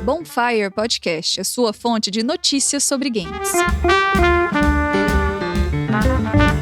Bonfire Podcast, a sua fonte de notícias sobre games.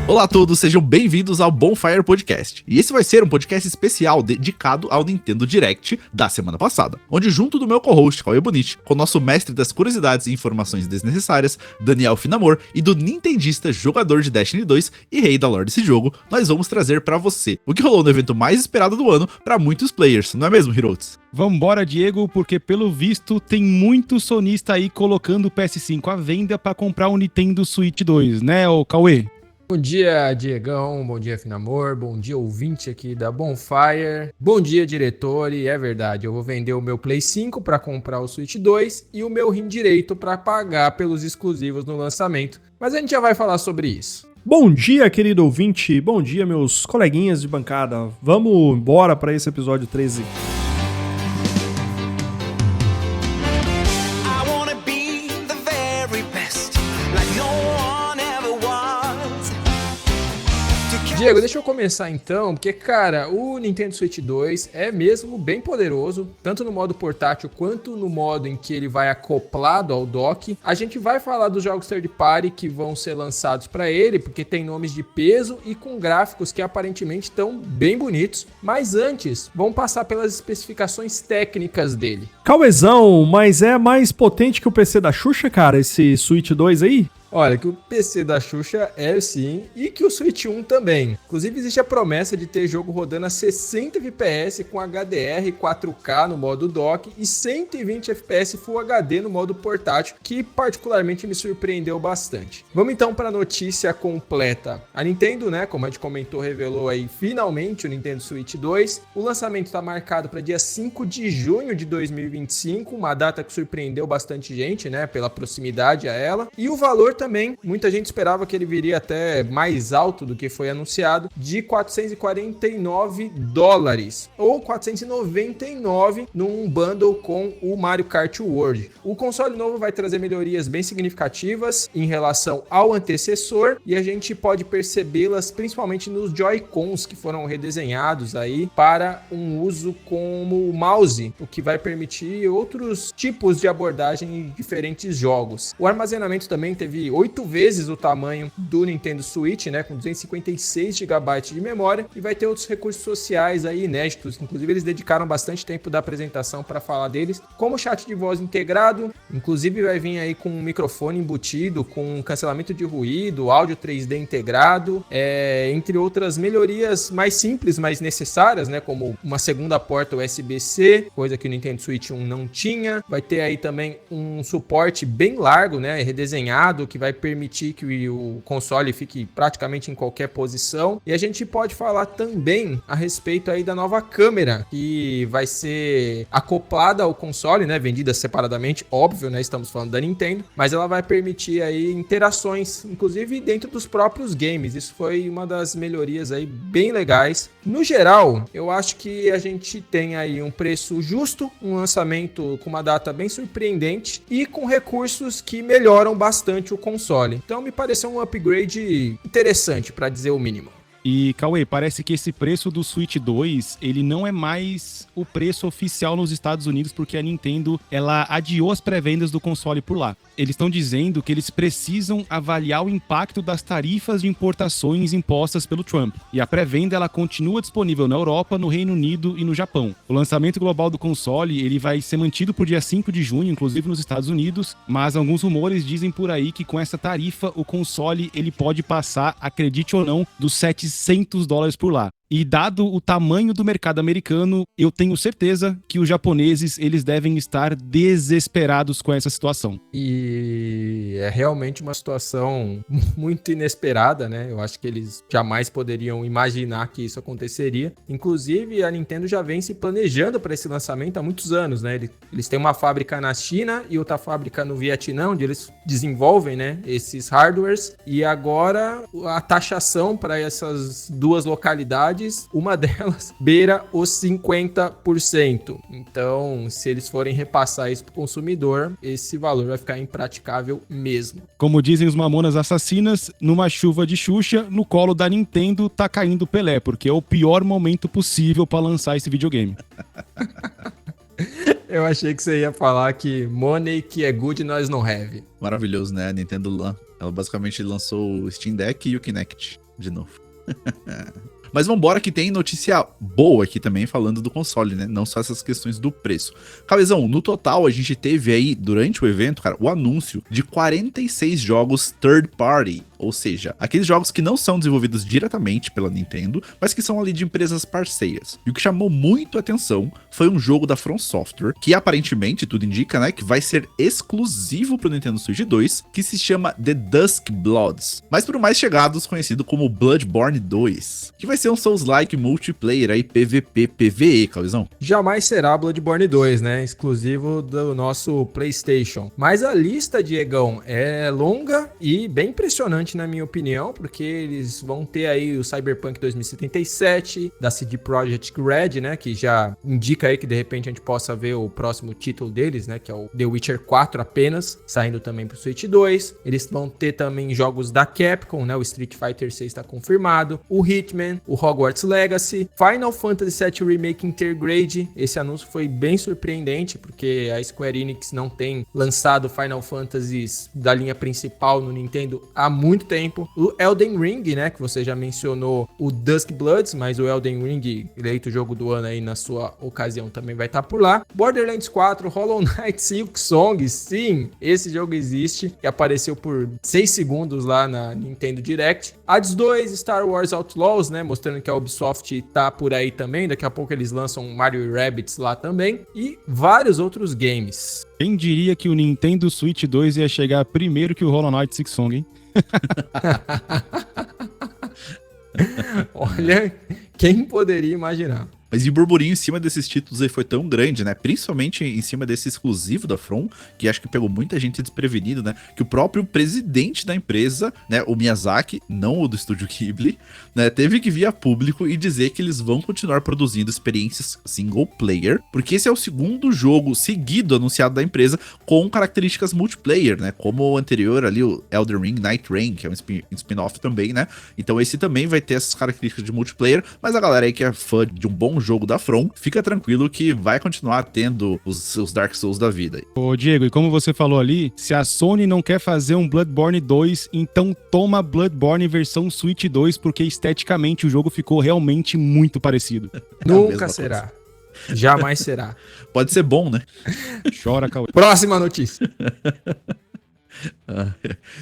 Olá a todos, sejam bem-vindos ao Bonfire Podcast. E esse vai ser um podcast especial dedicado ao Nintendo Direct da semana passada, onde junto do meu co-host, Cauê Bonite, com o nosso mestre das curiosidades e informações desnecessárias, Daniel Finamor, e do nintendista, jogador de Destiny 2 e rei da lore desse jogo, nós vamos trazer pra você o que rolou no evento mais esperado do ano pra muitos players, não é mesmo, Hirotes? Vambora, Diego, porque pelo visto tem muito sonista aí colocando o PS5 à venda pra comprar o Nintendo Switch 2, né, ô Cauê? Bom dia, Diegão, bom dia, Finamor, bom dia, ouvinte aqui da Bonfire, bom dia, diretor, e é verdade, eu vou vender o meu Play 5 para comprar o Switch 2 e o meu rim direito para pagar pelos exclusivos no lançamento, mas a gente já vai falar sobre isso. Bom dia, querido ouvinte, bom dia, meus coleguinhas de bancada, vamos embora para esse episódio 13. Diego, deixa eu começar então, porque, cara, o Nintendo Switch 2 é mesmo bem poderoso, tanto no modo portátil quanto no modo em que ele vai acoplado ao dock. A gente vai falar dos jogos third party que vão ser lançados para ele, porque tem nomes de peso e com gráficos que aparentemente estão bem bonitos. Mas antes, vamos passar pelas especificações técnicas dele. Cauezão, mas é mais potente que o PC da Xuxa, cara, esse Switch 2 aí? Olha, que o PC da Xuxa é sim, e que o Switch 1 também. Inclusive existe a promessa de ter jogo rodando a 60 FPS com HDR 4K no modo dock e 120 FPS Full HD no modo portátil, que particularmente me surpreendeu bastante. Vamos então para a notícia completa. A Nintendo, né, como a gente comentou, revelou aí finalmente o Nintendo Switch 2. O lançamento está marcado para dia 5 de junho de 2025, uma data que surpreendeu bastante gente, né, pela proximidade a ela. E o valor também, muita gente esperava que ele viria até mais alto do que foi anunciado, de $449 ou 499 num bundle com o Mario Kart World. O console novo vai trazer melhorias bem significativas em relação ao antecessor e a gente pode percebê-las principalmente nos Joy-Cons que foram redesenhados aí para um uso como mouse, o que vai permitir outros tipos de abordagem em diferentes jogos. O armazenamento também teve 8 vezes o tamanho do Nintendo Switch, né, com 256 GB de memória, e vai ter outros recursos sociais aí inéditos, inclusive eles dedicaram bastante tempo da apresentação para falar deles, como o chat de voz integrado, inclusive vai vir aí com um microfone embutido, com cancelamento de ruído, áudio 3D integrado, entre outras melhorias mais simples, mais necessárias, né, como uma segunda porta USB-C, coisa que o Nintendo Switch 1 não tinha, vai ter aí também um suporte bem largo, né, redesenhado, que vai permitir que o console fique praticamente em qualquer posição. E a gente pode falar também a respeito aí da nova câmera, que vai ser acoplada ao console, né, vendida separadamente, óbvio, né, estamos falando da Nintendo, mas ela vai permitir aí interações, inclusive dentro dos próprios games. Isso foi uma das melhorias aí bem legais. No geral, eu acho que a gente tem aí um preço justo, um lançamento com uma data bem surpreendente e com recursos que melhoram bastante o console. Então me pareceu um upgrade interessante, para dizer o mínimo. E, Cauê, parece que esse preço do Switch 2, ele não é mais o preço oficial nos Estados Unidos, porque a Nintendo, ela adiou as pré-vendas do console por lá. Eles estão dizendo que eles precisam avaliar o impacto das tarifas de importações impostas pelo Trump. E a pré-venda, ela continua disponível na Europa, no Reino Unido e no Japão. O lançamento global do console, ele vai ser mantido por dia 5 de junho, inclusive nos Estados Unidos, mas alguns rumores dizem por aí que com essa tarifa, o console, ele pode passar, acredite ou não, dos $700 por lá. E dado o tamanho do mercado americano, eu tenho certeza que os japoneses, eles devem estar desesperados com essa situação. E é realmente uma situação muito inesperada, né? Eu acho que eles jamais poderiam imaginar que isso aconteceria. Inclusive, a Nintendo já vem se planejando para esse lançamento há muitos anos, né? Eles têm uma fábrica na China e outra fábrica no Vietnã, onde eles desenvolvem, né, esses hardwares. E agora a taxação para essas duas localidades, uma delas beira os 50%. Então, se eles forem repassar isso para o consumidor, esse valor vai ficar impraticável mesmo. Como dizem os Mamonas Assassinas, numa chuva de Xuxa, no colo da Nintendo tá caindo Pelé, porque é o pior momento possível para lançar esse videogame. Eu achei que você ia falar que money que é good nós não have. Maravilhoso, né? A Nintendo, ela basicamente lançou o Steam Deck e o Kinect de novo. Mas vambora que tem notícia boa aqui também falando do console, né? Não só essas questões do preço. Cauezão, no total a gente teve aí, durante o evento, cara, o anúncio de 46 jogos third party. Ou seja, aqueles jogos que não são desenvolvidos diretamente pela Nintendo, mas que são ali de empresas parceiras. E o que chamou muito a atenção foi um jogo da From Software, que aparentemente, tudo indica, né, que vai ser exclusivo pro Nintendo Switch 2, que se chama The Dusk Bloods. Mas pro mais chegados, conhecido como Bloodborne 2, que vai ser um Souls-like multiplayer aí, PVP, PvE, Cauizão. Jamais será Bloodborne 2, né? Exclusivo do nosso PlayStation. Mas a lista, Diegão, é longa e bem impressionante na minha opinião, porque eles vão ter aí o Cyberpunk 2077, da CD Projekt Red, né? Que já indica aí que de repente a gente possa ver o próximo título deles, né? Que é o The Witcher 4 apenas, saindo também pro Switch 2. Eles vão ter também jogos da Capcom, né? O Street Fighter 6 está confirmado, o Hitman, o Hogwarts Legacy, Final Fantasy VII Remake Intergrade. Esse anúncio foi bem surpreendente, porque a Square Enix não tem lançado Final Fantasies da linha principal no Nintendo há muito tempo. O Elden Ring, né, que você já mencionou, o Dusk Bloods, mas o Elden Ring, eleito jogo do ano aí na sua ocasião, também vai estar por lá. Borderlands 4, Hollow Knight Silksong, sim, esse jogo existe, que apareceu por 6 segundos lá na Nintendo Direct. Hades 2, Star Wars Outlaws, né, mostrando que a Ubisoft tá por aí também, daqui a pouco eles lançam Mario e Rabbids lá também, e vários outros games. Quem diria que o Nintendo Switch 2 ia chegar primeiro que o Hollow Knight Silksong, hein? Olha, quem poderia imaginar? Mas e o burburinho em cima desses títulos aí foi tão grande, né? Principalmente em cima desse exclusivo da From, que acho que pegou muita gente desprevenida, né? Que o próprio presidente da empresa, né? O Miyazaki, não o do estúdio Ghibli, né? Teve que vir a público e dizer que eles vão continuar produzindo experiências single player, porque esse é o segundo jogo seguido anunciado da empresa com características multiplayer, né? Como o anterior ali, o Elden Ring Night Rain, que é um spin-off também, né? Então esse também vai ter essas características de multiplayer, mas a galera aí que é fã de um bom jogo da From, fica tranquilo que vai continuar tendo os seus Dark Souls da vida. Ô Diego, e como você falou ali, se a Sony não quer fazer um Bloodborne 2, então toma Bloodborne versão Switch 2, porque esteticamente o jogo ficou realmente muito parecido. Nunca será. Jamais será. Pode ser bom, né? Chora, Cauê. Próxima notícia.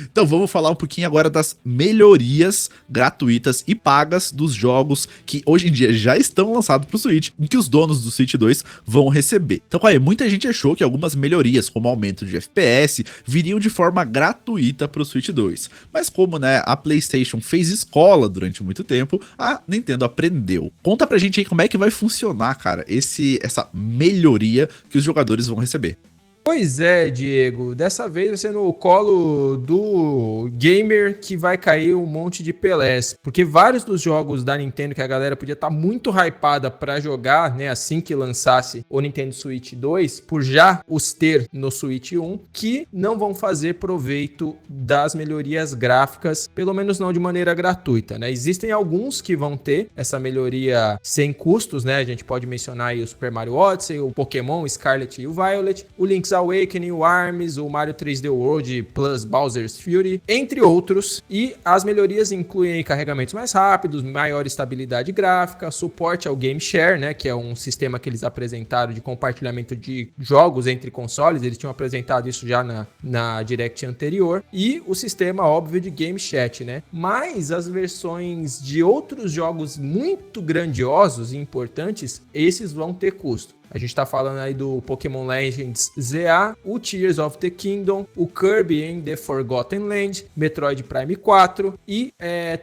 Então vamos falar um pouquinho agora das melhorias gratuitas e pagas dos jogos que hoje em dia já estão lançados para o Switch e que os donos do Switch 2 vão receber. Então, aí, muita gente achou que algumas melhorias, como aumento de FPS, viriam de forma gratuita para o Switch 2. Mas como, né, a PlayStation fez escola durante muito tempo, a Nintendo aprendeu. Conta pra gente aí como é que vai funcionar, cara, essa melhoria que os jogadores vão receber. Pois é, Diego, dessa vez vai ser no colo do gamer que vai cair um monte de Pelés, porque vários dos jogos da Nintendo que a galera podia estar muito hypada pra jogar, né, assim que lançasse o Nintendo Switch 2, por já os ter no Switch 1, que não vão fazer proveito das melhorias gráficas, pelo menos não de maneira gratuita, né? Existem alguns que vão ter essa melhoria sem custos, né? A gente pode mencionar aí o Super Mario Odyssey, o Pokémon, o Scarlet e o Violet, o Link's Awakening, o ARMS, o Mario 3D World plus Bowser's Fury, entre outros. E as melhorias incluem carregamentos mais rápidos, maior estabilidade gráfica, suporte ao Game Share, né, que é um sistema que eles apresentaram de compartilhamento de jogos entre consoles. Eles tinham apresentado isso já na Direct anterior. E o sistema, óbvio, de Game Chat, né? Mas as versões de outros jogos muito grandiosos e importantes, esses vão ter custo. A gente tá falando aí do Pokémon Legends ZA, o Tears of the Kingdom, o Kirby and the Forgotten Land, Metroid Prime 4 e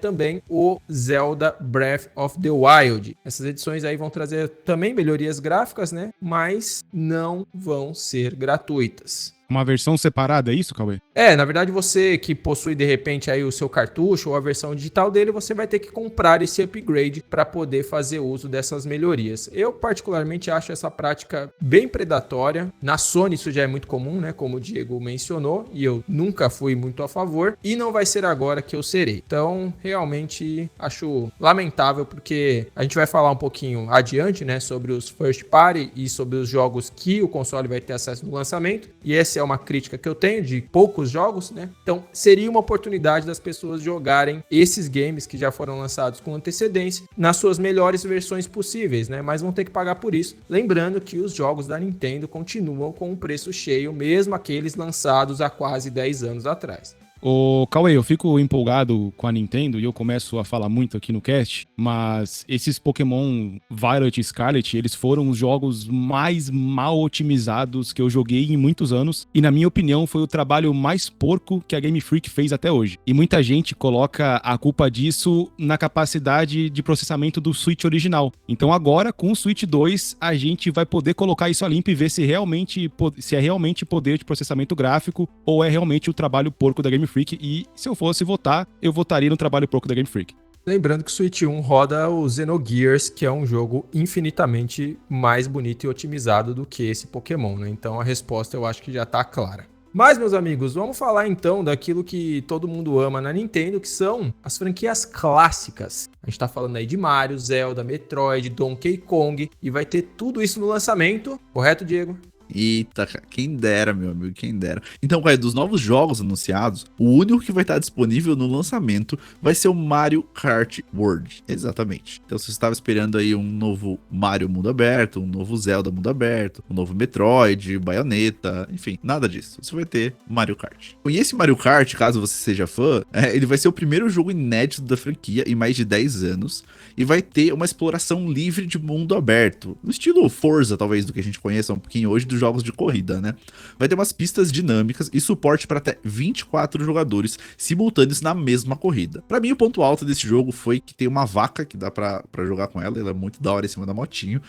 também o Zelda Breath of the Wild. Essas edições aí vão trazer também melhorias gráficas, né? Mas não vão ser gratuitas. Uma versão separada, é isso, Cauê? Na verdade, você que possui de repente aí o seu cartucho ou a versão digital dele, você vai ter que comprar esse upgrade para poder fazer uso dessas melhorias. Eu particularmente acho essa prática bem predatória. Na Sony isso já é muito comum, né? Como o Diego mencionou, e eu nunca fui muito a favor, e não vai ser agora que eu serei. Então, realmente acho lamentável, porque a gente vai falar um pouquinho adiante, né, sobre os first party e sobre os jogos que o console vai ter acesso no lançamento, e essa é uma crítica que eu tenho de poucos jogos, né? Então, seria uma oportunidade das pessoas jogarem esses games que já foram lançados com antecedência nas suas melhores versões possíveis, né? Mas vão ter que pagar por isso. Lembrando que os jogos da Nintendo continuam com o preço cheio, mesmo aqueles lançados há quase 10 anos atrás. Ô, Cauê, eu fico empolgado com a Nintendo e eu começo a falar muito aqui no cast, mas esses Pokémon Violet e Scarlet, eles foram os jogos mais mal otimizados que eu joguei em muitos anos e, na minha opinião, foi o trabalho mais porco que a Game Freak fez até hoje. E muita gente coloca a culpa disso na capacidade de processamento do Switch original. Então agora, com o Switch 2, a gente vai poder colocar isso a limpo e ver se é realmente poder de processamento gráfico ou é realmente o trabalho porco da Game Freak, e se eu fosse votar, eu votaria no trabalho porco da Game Freak. Lembrando que o Switch 1 roda o Xenogears, que é um jogo infinitamente mais bonito e otimizado do que esse Pokémon, né? Então a resposta eu acho que já tá clara. Mas, meus amigos, vamos falar então daquilo que todo mundo ama na Nintendo, que são as franquias clássicas. A gente tá falando aí de Mario, Zelda, Metroid, Donkey Kong, e vai ter tudo isso no lançamento, correto, Diego? Eita, quem dera, meu amigo, quem dera. Então, cara, dos novos jogos anunciados, o único que vai estar disponível no lançamento vai ser o Mario Kart World. Exatamente. Então, se você estava esperando aí um novo Mario mundo aberto, um novo Zelda mundo aberto, um novo Metroid, Bayonetta, enfim, nada disso. Você vai ter Mario Kart. E esse Mario Kart, caso você seja fã, ele vai ser o primeiro jogo inédito da franquia em mais de 10 anos e vai ter uma exploração livre de mundo aberto, no estilo Forza, talvez, do que a gente conheça um pouquinho hoje dos jogos de corrida, né? Vai ter umas pistas dinâmicas e suporte para até 24 jogadores simultâneos na mesma corrida. Para mim, o ponto alto desse jogo foi que tem uma vaca que dá para jogar com ela é muito da hora em cima da motinho.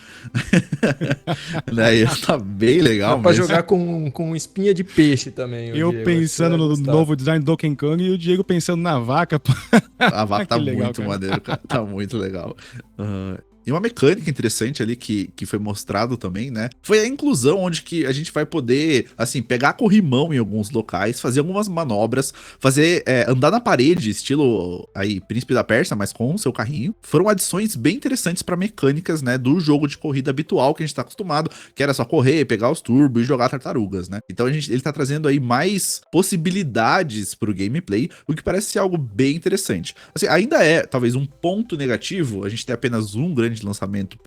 Daí tá bem legal. Dá pra jogar com espinha de peixe também. Eu Diego, pensando no novo design do Donkey Kong e o Diego pensando na vaca. A vaca tá legal, muito cara. maneiro, cara. Tá muito legal. E uma mecânica interessante ali que foi mostrado também, né? Foi a inclusão onde que a gente vai poder, assim, pegar corrimão em alguns locais, fazer algumas manobras, fazer, andar na parede, estilo aí Príncipe da Pérsia, mas com o seu carrinho. Foram adições bem interessantes para mecânicas, né, do jogo de corrida habitual que a gente tá acostumado, que era só correr, pegar os turbos e jogar tartarugas, né? Então ele tá trazendo aí mais possibilidades pro gameplay, o que parece ser algo bem interessante. Assim, ainda é, talvez, um ponto negativo, a gente tem apenas um grande de lançamento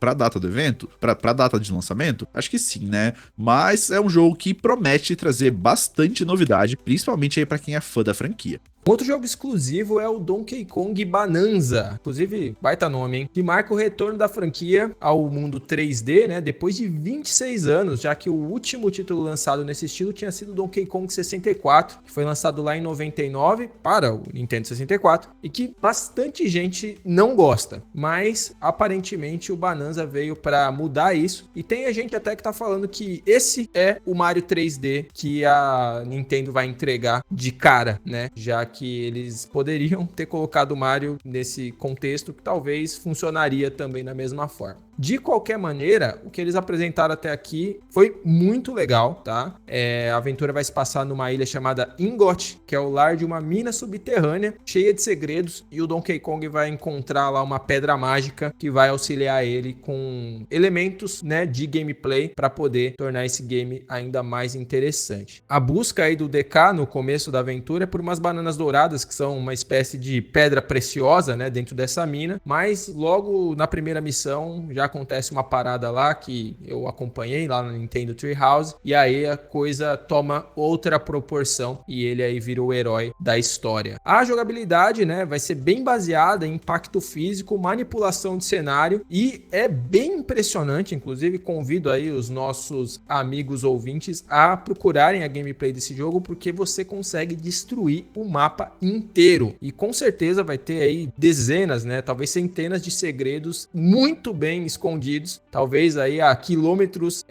pra data do evento, pra data de lançamento, acho que sim, né? Mas é um jogo que promete trazer bastante novidade, principalmente aí pra quem é fã da franquia. Outro jogo exclusivo é o Donkey Kong Bonanza, inclusive baita nome, hein? Que marca o retorno da franquia ao mundo 3D, né? Depois de 26 anos, já que o último título lançado nesse estilo tinha sido Donkey Kong 64, que foi lançado lá em 99 para o Nintendo 64 e que bastante gente não gosta, mas aparentemente o Bonanza veio para mudar isso e tem a gente até que tá falando que esse é o Mario 3D que a Nintendo vai entregar de cara, né? Já que eles poderiam ter colocado o Mario nesse contexto que talvez funcionaria também da mesma forma. De qualquer maneira, o que eles apresentaram até aqui foi muito legal, tá? A aventura vai se passar numa ilha chamada Ingot, que é o lar de uma mina subterrânea cheia de segredos, e o Donkey Kong vai encontrar lá uma pedra mágica que vai auxiliar ele com elementos, né, de gameplay para poder tornar esse game ainda mais interessante. A busca aí do DK no começo da aventura é por umas bananas douradas, que são uma espécie de pedra preciosa, né, dentro dessa mina, mas logo na primeira missão já acontece uma parada lá que eu acompanhei lá no Nintendo Treehouse, e aí a coisa toma outra proporção e ele aí vira o herói da história. A jogabilidade, né, vai ser bem baseada em impacto físico, manipulação de cenário, e é bem impressionante. Inclusive convido aí os nossos amigos ouvintes a procurarem a gameplay desse jogo, porque você consegue destruir o mapa mapa inteiro. E com certeza vai ter aí dezenas, né, talvez centenas de segredos muito bem escondidos, talvez aí a quilômetros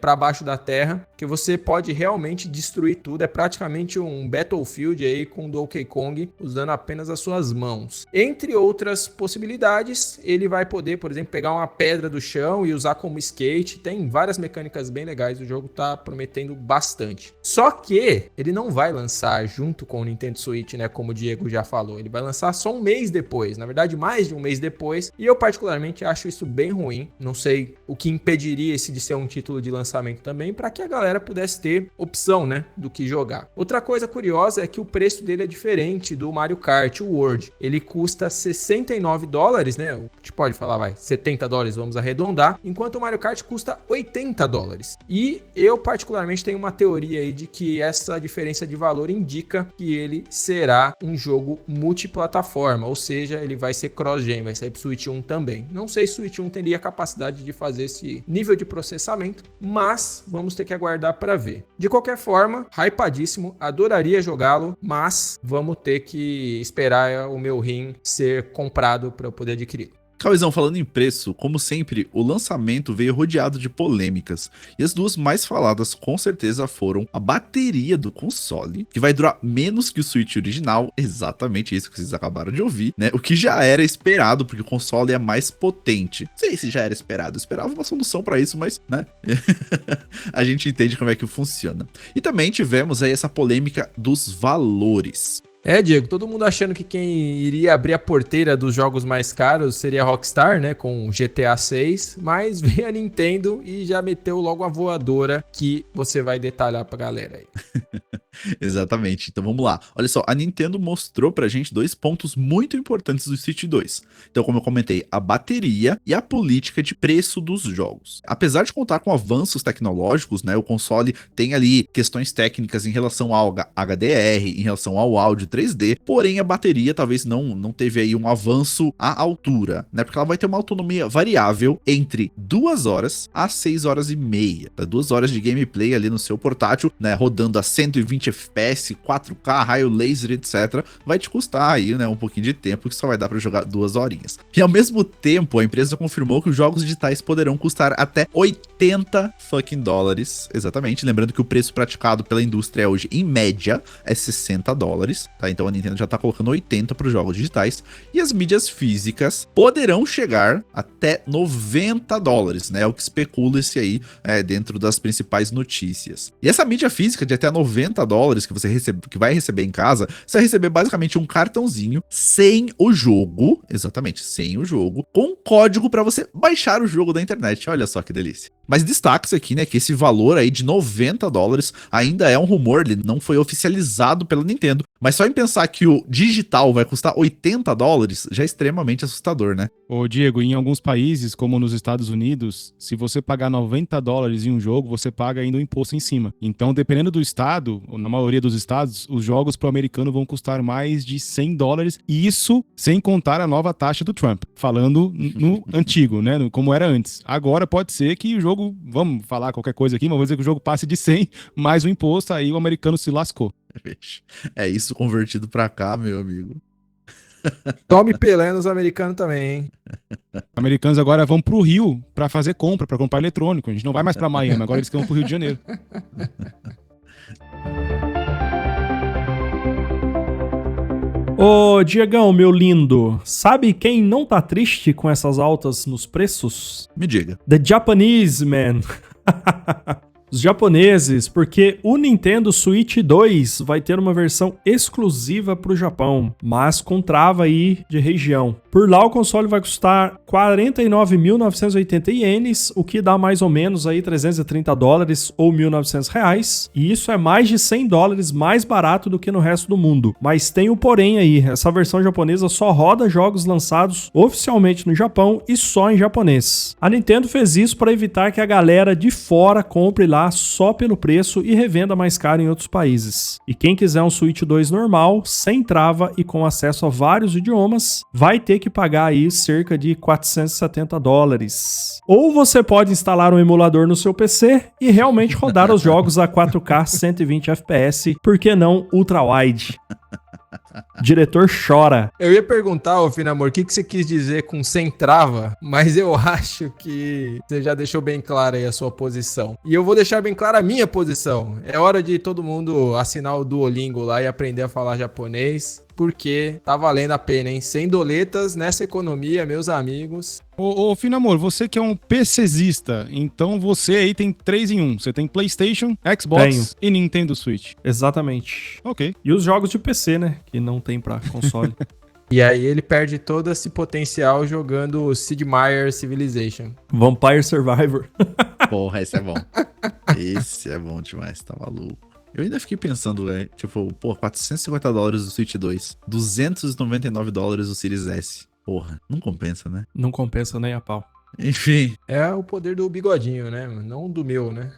para baixo da terra, que você pode realmente destruir tudo. É praticamente um Battlefield aí com Donkey Kong usando apenas as suas mãos. Entre outras possibilidades, ele vai poder, por exemplo, pegar uma pedra do chão e usar como skate. Tem várias mecânicas bem legais, o jogo tá prometendo bastante. Só que ele não vai lançar junto com o Nintendo Switch, né, como o Diego já falou. Ele vai lançar só um mês depois, na verdade mais de um mês depois, e eu particularmente acho isso bem ruim. Não sei o que impediria esse de ser um título de lançamento também, para que a galera pudesse ter opção, né, do que jogar. Outra coisa curiosa é que o preço dele é diferente do Mario Kart World. Ele custa $69, né, a gente pode falar, vai, $70, vamos arredondar, enquanto o Mario Kart custa $80. E eu particularmente tenho uma teoria aí de que essa diferença de valor indica que ele será um jogo multiplataforma, ou seja, ele vai ser cross-gen, vai sair pro Switch 1 também. Não sei se o Switch 1 teria a capacidade de fazer esse nível de processamento, mas vamos ter que aguardar para ver. De qualquer forma, hypadíssimo, adoraria jogá-lo, mas vamos ter que esperar o meu rim ser comprado para eu poder adquirir. Cauizão, falando em preço, como sempre, o lançamento veio rodeado de polêmicas. E as duas mais faladas, com certeza, foram a bateria do console, que vai durar menos que o Switch original, exatamente isso que vocês acabaram de ouvir, né? O que já era esperado, porque o console é mais potente. Não sei se já era esperado, eu esperava uma solução para isso, mas, né? A gente entende como é que funciona. E também tivemos aí essa polêmica dos valores. Diego, todo mundo achando que quem iria abrir a porteira dos jogos mais caros seria a Rockstar, né, com GTA 6, mas veio a Nintendo e já meteu logo a voadora que você vai detalhar pra galera aí. Exatamente, então vamos lá. Olha só, a Nintendo mostrou pra gente dois pontos muito importantes do Switch 2. Então, como eu comentei, a bateria e a política de preço dos jogos. Apesar de contar com avanços tecnológicos, né, o console tem ali questões técnicas em relação ao HDR, em relação ao áudio 3D, porém a bateria talvez não teve aí um avanço à altura, né, porque ela vai ter uma autonomia variável entre 2 horas a 6 horas e meia. 2 horas de gameplay ali no seu portátil, né, rodando a 120 FPS, 4K, raio laser, etc. Vai te custar aí, né, um pouquinho de tempo, que só vai dar pra jogar 2 horinhas. E ao mesmo tempo, a empresa confirmou que os jogos digitais poderão custar até $80, exatamente, lembrando que o preço praticado pela indústria hoje, em média, é $60, tá? Então a Nintendo já tá colocando 80 para os jogos digitais, e as mídias físicas poderão chegar até $90, né? É o que especula-se aí dentro das principais notícias. E essa mídia física de até $90 que vai receber em casa, você vai receber basicamente um cartãozinho sem o jogo, exatamente, sem o jogo, com código para você baixar o jogo da internet. Olha só que delícia. Mas destaque-se aqui, né, que esse valor aí de $90 ainda é um rumor, ele não foi oficializado pela Nintendo. Mas só em pensar que o digital vai custar $80 já é extremamente assustador, né? Ô Diego, em alguns países, como nos Estados Unidos, se você pagar $90 em um jogo, você paga ainda o imposto em cima. Então, dependendo do estado, ou na maioria dos estados, os jogos pro americano vão custar mais de $100, e isso sem contar a nova taxa do Trump, falando no antigo, né, como era antes. Agora pode ser que o jogo, vamos falar qualquer coisa aqui, mas vamos dizer que o jogo passe de 100 mais o imposto, aí o americano se lascou. É isso convertido pra cá, meu amigo. Tome Pelé nos americanos também, hein? Americanos agora vão pro Rio pra fazer compra, pra comprar eletrônico. A gente não vai mais pra Miami, agora eles vão pro Rio de Janeiro. Ô, Diegão, meu lindo, sabe quem não tá triste com essas altas nos preços? Me diga. The Japanese, man. Os japoneses, porque o Nintendo Switch 2 vai ter uma versão exclusiva para o Japão, mas com trava aí de região. Por lá o console vai custar 49.980 ienes, o que dá mais ou menos aí $330 ou R$1.900, e isso é mais de $100 mais barato do que no resto do mundo. Mas tem o porém aí, essa versão japonesa só roda jogos lançados oficialmente no Japão e só em japonês. A Nintendo fez isso para evitar que a galera de fora compre lá só pelo preço e revenda mais caro em outros países. E quem quiser um Switch 2 normal, sem trava e com acesso a vários idiomas, vai ter que pagar aí cerca de $470. Ou você pode instalar um emulador no seu PC e realmente rodar os jogos a 4K 120 FPS, por que não ultra-wide? Diretor chora. Eu ia perguntar, ô Finamor, o que você quis dizer com sem trava, mas eu acho que você já deixou bem clara aí a sua posição. E eu vou deixar bem clara a minha posição. É hora de todo mundo assinar o Duolingo lá e aprender a falar japonês, porque tá valendo a pena, hein? Sem doletas nessa economia, meus amigos. Ô, Finamor, você que é um PCzista, então você aí tem 3 em 1. Você tem PlayStation, Xbox e Nintendo Switch. Exatamente. Ok. E os jogos de PC, né? Que não tem pra console. E aí ele perde todo esse potencial jogando Sid Meier's Civilization. Vampire Survivor. Porra, esse é bom. Esse é bom demais, tá maluco. Eu ainda fiquei pensando, tipo, pô, $450 do Switch 2, $299 do Series S. Porra, não compensa, né? Não compensa nem a pau. Enfim. É o poder do bigodinho, né? Não do meu, né?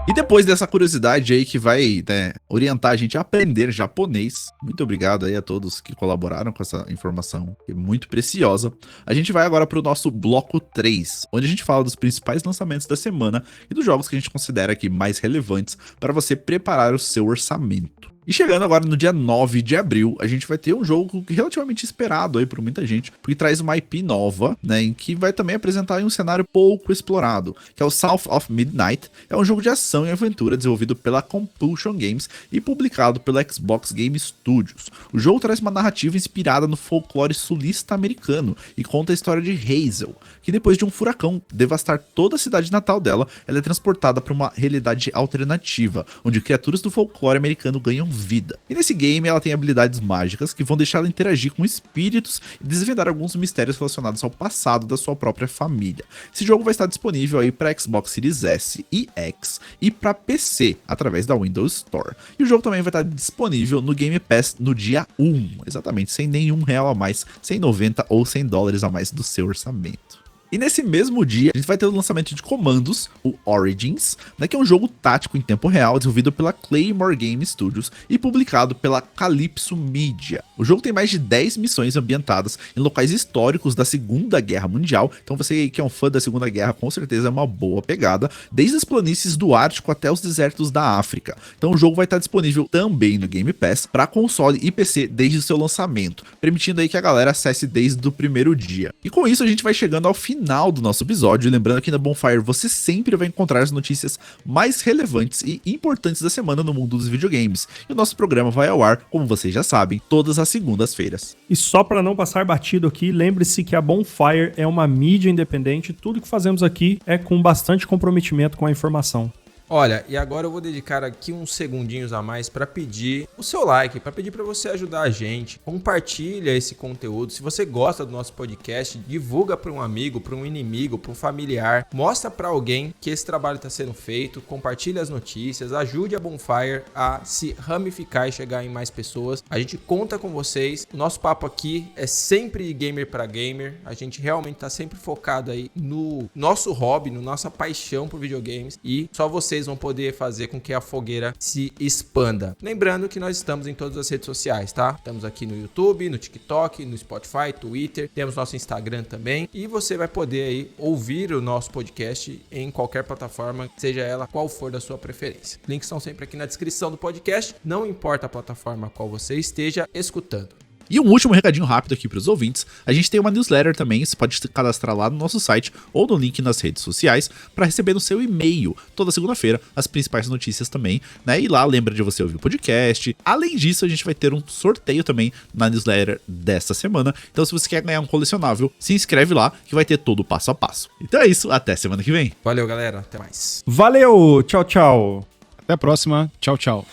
E depois dessa curiosidade aí que vai, né, orientar a gente a aprender japonês, muito obrigado aí a todos que colaboraram com essa informação, que é muito preciosa. A gente vai agora para o nosso bloco 3, onde a gente fala dos principais lançamentos da semana e dos jogos que a gente considera aqui mais relevantes para você preparar o seu orçamento. E chegando agora no dia 9 de abril, a gente vai ter um jogo relativamente esperado aí por muita gente, porque traz uma IP nova, né, em que vai também apresentar um cenário pouco explorado, que é o South of Midnight. É um jogo de ação e aventura desenvolvido pela Compulsion Games e publicado pela Xbox Game Studios. O jogo traz uma narrativa inspirada no folclore sulista americano e conta a história de Hazel, que depois de um furacão devastar toda a cidade natal dela, ela é transportada para uma realidade alternativa, onde criaturas do folclore americano ganham vida. E nesse game ela tem habilidades mágicas que vão deixar ela interagir com espíritos e desvendar alguns mistérios relacionados ao passado da sua própria família. Esse jogo vai estar disponível aí para Xbox Series S e X e para PC através da Windows Store. E o jogo também vai estar disponível no Game Pass no dia 1, exatamente, sem nenhum real a mais, sem 90 ou $100 a mais do seu orçamento. E nesse mesmo dia, a gente vai ter o lançamento de Comandos, o Origins, né, que é um jogo tático em tempo real desenvolvido pela Claymore Game Studios e publicado pela Calypso Media. O jogo tem mais de 10 missões ambientadas em locais históricos da Segunda Guerra Mundial, então você que é um fã da Segunda Guerra com certeza é uma boa pegada, desde as planícies do Ártico até os desertos da África. Então o jogo vai estar disponível também no Game Pass para console e PC desde o seu lançamento, permitindo aí que a galera acesse desde o primeiro dia. E com isso a gente vai chegando ao final do nosso episódio, lembrando que na Bonfire você sempre vai encontrar as notícias mais relevantes e importantes da semana no mundo dos videogames. E o nosso programa vai ao ar, como vocês já sabem, todas as segundas-feiras. E só para não passar batido aqui, lembre-se que a Bonfire é uma mídia independente, tudo que fazemos aqui é com bastante comprometimento com a informação. Olha, e agora eu vou dedicar aqui uns segundinhos a mais para pedir o seu like, para pedir para você ajudar a gente. Compartilha esse conteúdo. Se você gosta do nosso podcast, divulga para um amigo, para um inimigo, para um familiar. Mostra para alguém que esse trabalho está sendo feito. Compartilha as notícias. Ajude a Bonfire a se ramificar e chegar em mais pessoas. A gente conta com vocês. O nosso papo aqui é sempre gamer para gamer. A gente realmente está sempre focado aí no nosso hobby, na nossa paixão por videogames. E só vocês vão poder fazer com que a fogueira se expanda. Lembrando que nós estamos em todas as redes sociais, tá? Estamos aqui no YouTube, no TikTok, no Spotify, Twitter, temos nosso Instagram também e você vai poder aí ouvir o nosso podcast em qualquer plataforma, seja ela qual for da sua preferência. Links estão sempre aqui na descrição do podcast, não importa a plataforma a qual você esteja escutando. E um último recadinho rápido aqui para os ouvintes, a gente tem uma newsletter também, você pode se cadastrar lá no nosso site ou no link nas redes sociais para receber no seu e-mail, toda segunda-feira, as principais notícias também, né? E lá lembra de você ouvir o podcast. Além disso, a gente vai ter um sorteio também na newsletter desta semana, então se você quer ganhar um colecionável, se inscreve lá que vai ter todo o passo a passo. Então é isso, até semana que vem. Valeu, galera, até mais. Valeu, tchau, tchau. Até a próxima, tchau, tchau.